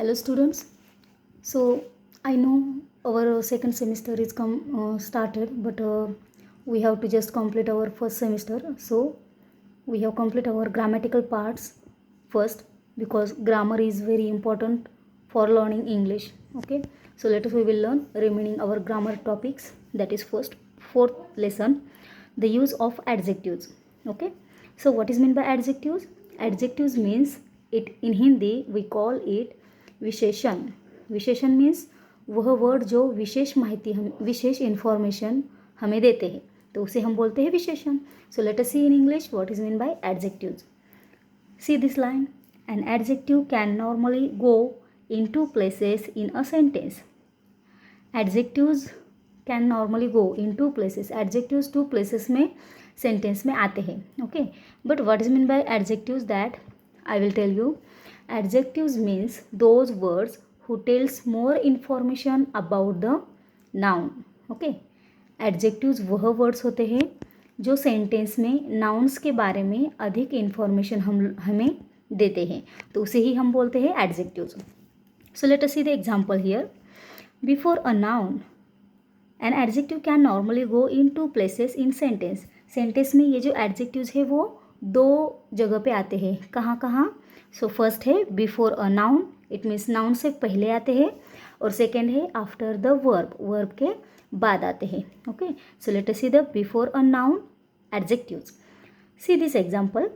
Hello students. So I know our second semester is started, but we have to just complete our first semester. So we have complete our grammatical parts first, because grammar is very important for learning English. Okay. So let us we will learn remaining our grammar topics. That is first fourth lesson, the use of adjectives. Okay. So what is meant by adjectives? Adjectives means it in Hindi we call it विशेषण. विशेषण means वह word जो विशेष माहिती हम विशेष information हमें देते हैं, तो उसे हम बोलते हैं विशेषण. So let us see in English what is mean by adjectives. See this line. An adjective can normally go in two places in a sentence. Adjectives can normally go in two places. Adjectives two places में sentence में आते हैं. Okay, but what is mean by adjectives, that I will tell you. Adjectives means those words who tells more information about the noun. Okay, adjectives वह words होते हैं जो sentence में nouns के बारे में अधिक इन्फॉर्मेशन हमें देते हैं, तो उसे ही हम बोलते हैं adjectives. So let us see the example here. Before a noun, an adjective can normally go in two places in sentence. Sentence में ये जो adjectives है वो दो जगह पे आते हैं. कहाँ कहाँ? सो फर्स्ट है before a noun, it means noun से पहले आते हैं, और सेकेंड है आफ्टर द वर्ब, वर्ब के बाद आते हैं. Okay, so let us see the before a noun adjectives. See this example.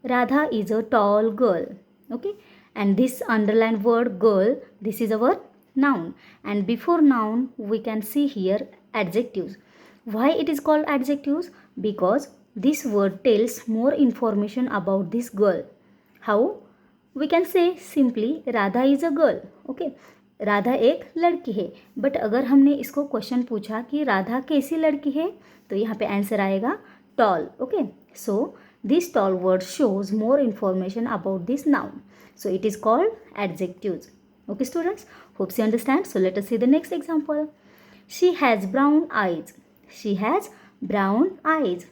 Radha is a tall girl. Okay, and this underline word girl, this is our noun, and before noun we can see here adjectives. Why it is called adjectives? Because this word tells more information about this girl. How? We can say simply Radha is a girl. Okay, Radha एक लड़की है. But अगर हमने इसको question पूछा कि राधा कैसी लड़की है, तो यहाँ पे आंसर आएगा tall. Okay, so this tall word shows more information about this noun, so it is called adjectives. Okay students, hope you understand. So let us see the next example. She has brown eyes. She has brown eyes.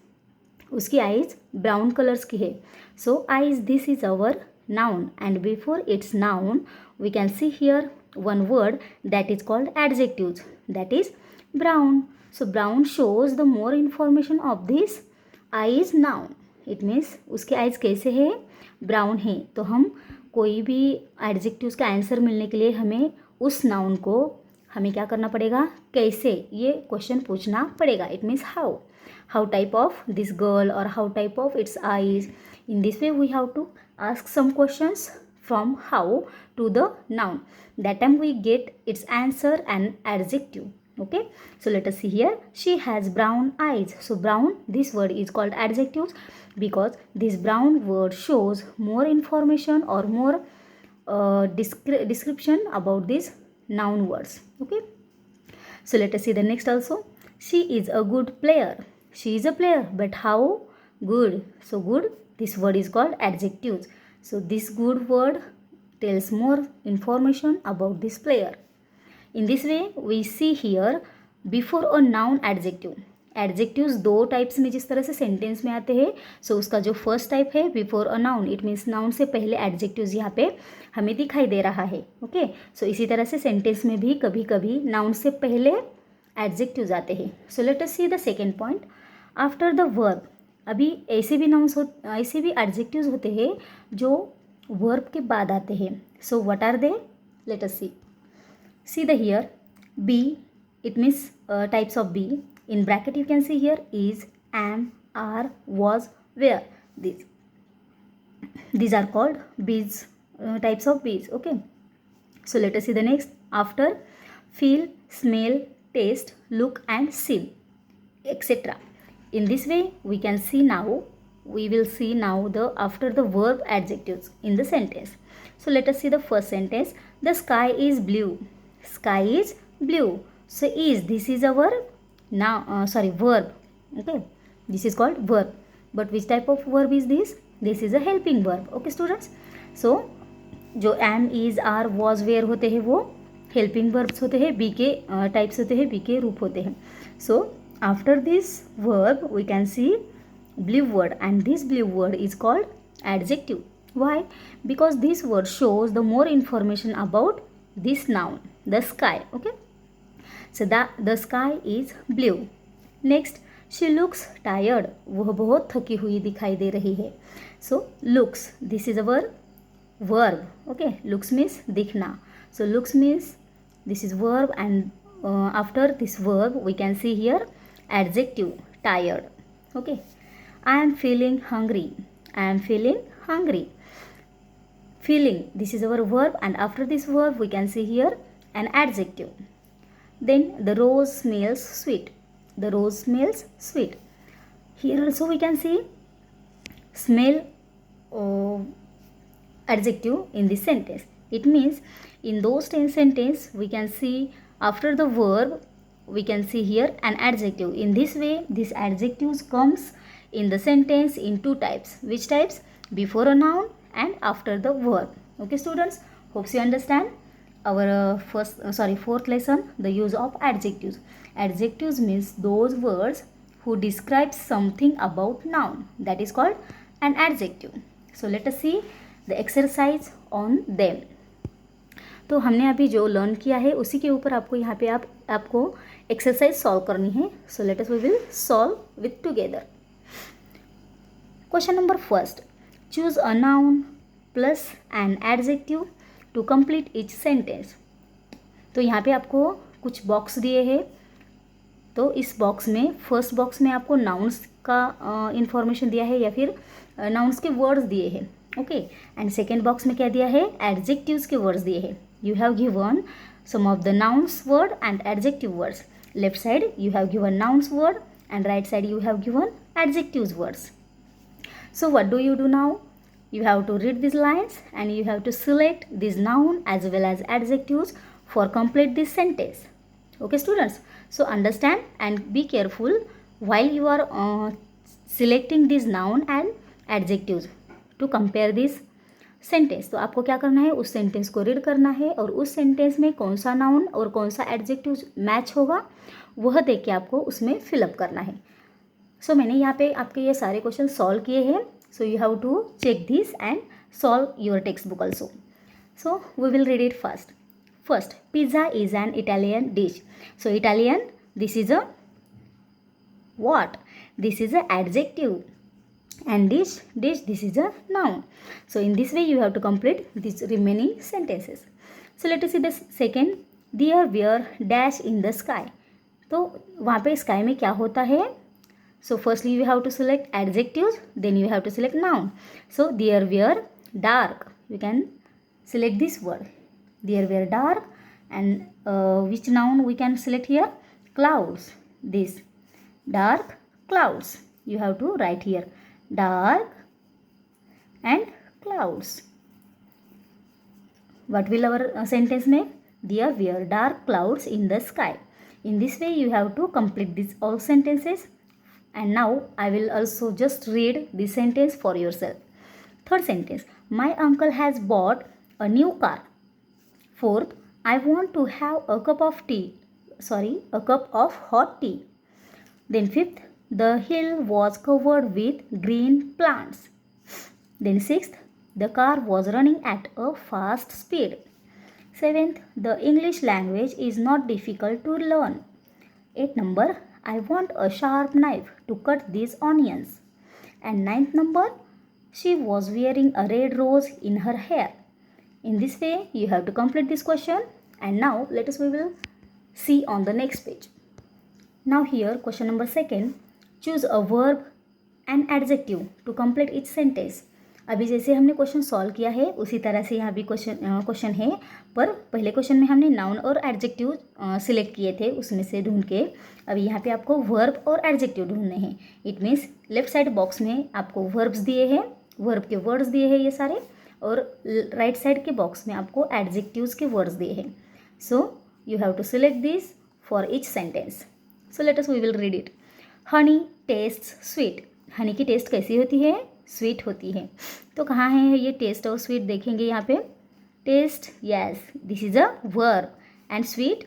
उसकी eyes brown colors की है. So eyes, this is our noun, and before its noun we can see here one word that is called adjectives, that is brown. So brown shows the more information of this eyes noun. It means उसके eyes कैसे है? brown है. तो हम कोई भी adjectives का answer मिलने के लिए हमें उस नाउन को हमें क्या करना पड़ेगा, कैसे, ये क्वेश्चन पूछना पड़ेगा. It means how type of this girl और how type of its eyes. In this way we have to ask some questions from how to the noun. That time we get its answer and adjective. Okay, so let us see here. She has brown eyes. So brown, this word is called adjectives because this brown word shows more information or more description about these noun words. Okay, so let us see the next also. She is a good player. She is a player, but how good? So good, this word is called adjectives. So this good word tells more information about this player. In this way we see here before a noun adjective. Adjectives दो types में जिस तरह से sentence में आते हैं, सो उसका जो फर्स्ट टाइप है before a noun, it means noun से पहले एडजेक्टिव्स यहाँ पे हमें दिखाई दे रहा है. ओके, सो इसी तरह से सेंटेंस में भी कभी कभी नाउन से पहले एडजेक्टिव्स आते हैं. सो let us see the second point. After the verb, अभी ऐसे भी नाउन्स ऐसे भी एडजेक्टिव्स होते हैं जो वर्ब के बाद आते हैं. So what are they? Let us see. See the here be, it means types of be. In bracket you can see here is, am, are, was, were. These are called bees, types of bees. Okay, so let us see the next. After, feel, smell, taste, look and see, etc. In this way we can see now, we will see now the after the verb adjectives in the sentence. So let us see the first sentence. The sky is blue. Sky is blue. So is, this is our now verb. Okay, this is called verb. But which type of verb is this? This is a helping verb. Okay students, so जो am, is, are, was, were होते हैं वो helping verbs होते हैं, be के types होते हैं, be के रूप होते हैं. So after this verb we can see blue word, and this blue word is called adjective. Why? Because this word shows the more information about this noun, the sky. Okay. So the sky is blue. Next, she looks tired. वह बहुत थकी हुई दिखाई दे रही है. So looks, this is our verb. Okay, looks means दिखना. So looks means this is verb, and after this verb we can see here adjective tired. Okay, I am feeling hungry. I am feeling hungry. Feeling, this is our verb, and after this verb we can see here an adjective. Then the rose smells sweet. The rose smells sweet. Here also we can see smell adjective in this sentence. It means in those 10 sentences we can see after the verb we can see here an adjective. In this way this adjectives comes in the sentence in two types. Which types? Before a noun and after the verb. Okay students, hopes you understand our fourth lesson, the use of adjectives. Adjectives means those words who describe something about noun, that is called an adjective. So let us see the exercise on them. तो हमने अभी जो learn किया है उसी के ऊपर आपको यहाँ पे आपको एक्सरसाइज सॉल्व करनी है. So let us we will solve with together. Question number first, choose a noun plus an adjective to complete each sentence. तो यहाँ पे आपको कुछ बॉक्स दिए हैं. तो इस बॉक्स में फर्स्ट बॉक्स में आपको नाउन्स का इंफॉर्मेशन दिया है या फिर नाउन्स के वर्ड्स दिए हैं. ओके, एंड सेकेंड बॉक्स में क्या दिया है? एडजेक्टिव्स के वर्ड्स दिए हैं. You have given some of the nouns word and adjective words. Left side you have given nouns word and right side you have given adjectives words. So what do you do now? You have to read these lines and you have to select this noun as well as adjectives for complete this sentence. Okay students, so understand and be careful while you are selecting this noun and adjectives to compare this sentence. तो आपको क्या करना है, उस sentence को read करना है और उस सेंटेंस में कौन सा नाउन और कौन सा एडजेक्टिव मैच होगा वह देख के आपको उसमें फिलअप करना है. सो मैंने यहाँ पे आपके ये सारे क्वेश्चन सॉल्व किए हैं. So you have to check this and solve your textbook also. So we will read it first. Pizza is an Italian dish. So Italian, this is a what? This is a adjective. And dish, this is a noun. So in this way you have to complete these remaining sentences. So let us see the second. There were dash in the sky. तो वहाँ पे sky में क्या होता है? So firstly you have to select adjectives, then you have to select noun. So there were dark. You can select this word. There were dark, and which noun we can select here? Clouds. This dark clouds. You have to write here dark and clouds. What will our sentence make? There were dark clouds in the sky. In this way you have to complete these all sentences. And now I will also just read this sentence for yourself. Third sentence. My uncle has bought a new car. Fourth. I want to have a cup of hot tea. Then fifth. The hill was covered with green plants. Then sixth, the car was running at a fast speed. Seventh, the English language is not difficult to learn. Eighth number, I want a sharp knife to cut these onions. And ninth number, she was wearing a red rose in her hair. In this way, you have to complete this question. And now, we will see on the next page. Now here, question number second. Choose a verb and adjective to complete each sentence. अभी जैसे हमने question solve किया है उसी तरह से यहाँ भी क्वेश्चन है, पर पहले क्वेश्चन में हमने नाउन और एडजेक्टिव सिलेक्ट किए थे उसमें से ढूंढ के. अभी यहाँ पे आपको वर्ब और एडजेक्टिव ढूंढने हैं. It means left side box में आपको वर्ब्स दिए हैं, वर्ब के वर्ड्स दिए हैं ये सारे, और राइट साइड के बॉक्स में आपको एडजेक्टिव्स के वर्ड्स दिए हैं. So you have to select this for each sentence. So let us we will read it. Honey taste sweet. Honey की टेस्ट कैसी होती है? स्वीट होती है. तो कहाँ है ये टेस्ट और स्वीट? देखेंगे यहाँ पे. Taste, yes, this is a verb, and sweet,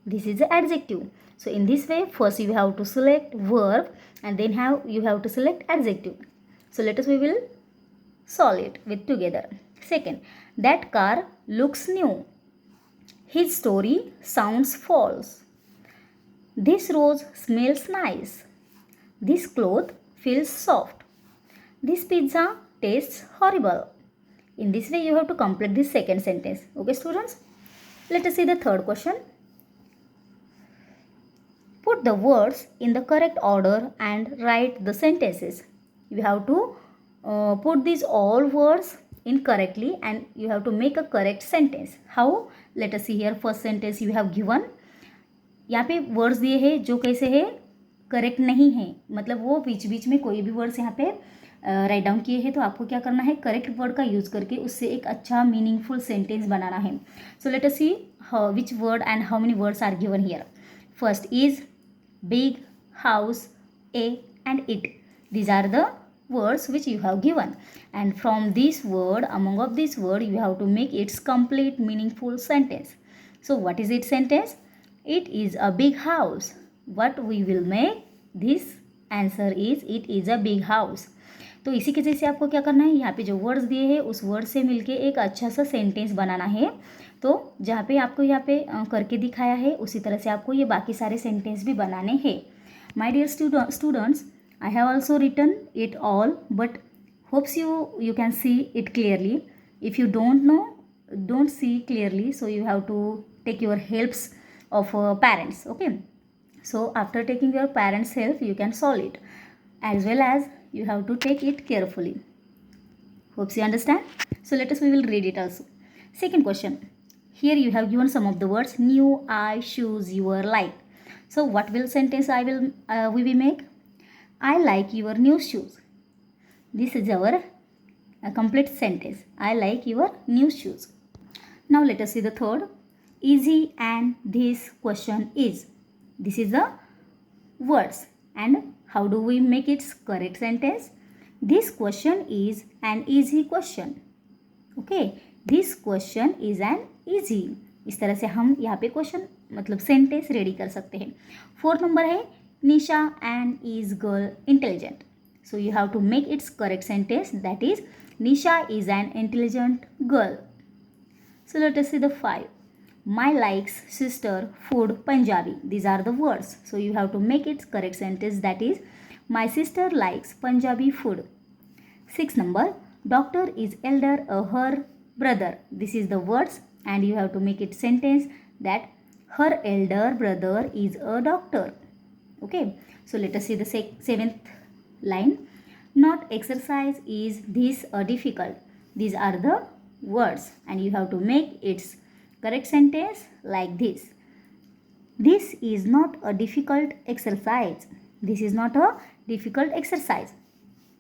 this is a adjective. So in this way first you have to select verb and then you have to select adjective. So let us we will solve it with together. Second, that car looks new. His story sounds false. This rose smells nice. This cloth feels soft. This pizza tastes horrible. In this way, you have to complete this second sentence. Okay, students? Let us see the third question. Put the words in the correct order and write the sentences. You have to put these all words in correctly and you have to make a correct sentence. How? Let us see here. First sentence you have given. यहाँ पे words दिए हैं जो कैसे है, correct नहीं है, मतलब वो बीच बीच में कोई भी वर्ड्स यहाँ पे राइट डाउन किए हैं, तो आपको क्या करना है, करेक्ट वर्ड का यूज़ करके उससे एक अच्छा मीनिंगफुल सेंटेंस बनाना है. So let us see which word and how many words are given here. First is, big, house, a and it. These are the words which you have given, and from this word, among of this word, you have to make its complete meaningful sentence. So what is its sentence? It is a big house. What we will make? This answer is it is a big house. तो इसी के जैसे आपको क्या करना है, यहाँ पे जो वर्ड्स दिए हैं उस वर्ड से मिलके एक अच्छा सा सेंटेंस बनाना है. तो जहाँ पे आपको यहाँ पे करके दिखाया है उसी तरह से आपको ये बाकी सारे सेंटेंस भी बनाने हैं. My dear students, I have also written it all, but hopes you can see it clearly. If you don't see clearly, so you have to take your helps of parents. Okay, so after taking your parents' help, you can solve it, as well as you have to take it carefully. Hopes you understand. So we will read it also. Second question. Here you have given some of the words: new, I, shoes, your, like. So what will sentence we will make? I like your new shoes. This is our complete sentence. I like your new shoes. Now let us see the third. Easy and this question is. This is the words. And how do we make its correct sentence? This question is an easy question. Okay. This question is an easy. इस तरह से हम यहाँ पे question मतलब sentence ready कर सकते हैं. फोर्थ नंबर है Nisha and is girl intelligent. So you have to make its correct sentence, that is Nisha is an intelligent girl. So let us see the 5. My likes sister food Punjabi. These are the words. So you have to make its correct sentence, that is my sister likes Punjabi food. 6 number, doctor is elder her brother. This is the words and you have to make it sentence that her elder brother is a doctor. Okay, so let us see the seventh line. Not exercise is this difficult. These are the words and you have to make its correct sentence like this. This is not a difficult exercise. This is not a difficult exercise.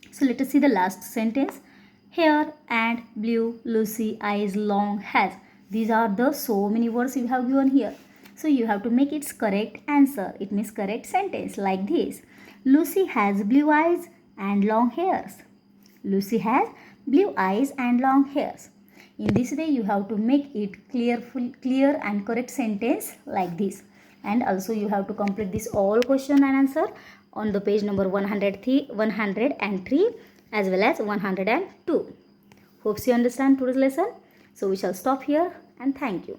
So let us see the last sentence. Hair and blue, Lucy eyes long has. These are the so many words you have given here. So you have to make its correct answer. It means correct sentence like this. Lucy has blue eyes and long hairs. Lucy has blue eyes and long hairs. In this way you have to make it clear and correct sentence like this. And also you have to complete this all question and answer on the page number 103 as well as 102. Hopes you understand today's lesson. So we shall stop here and thank you.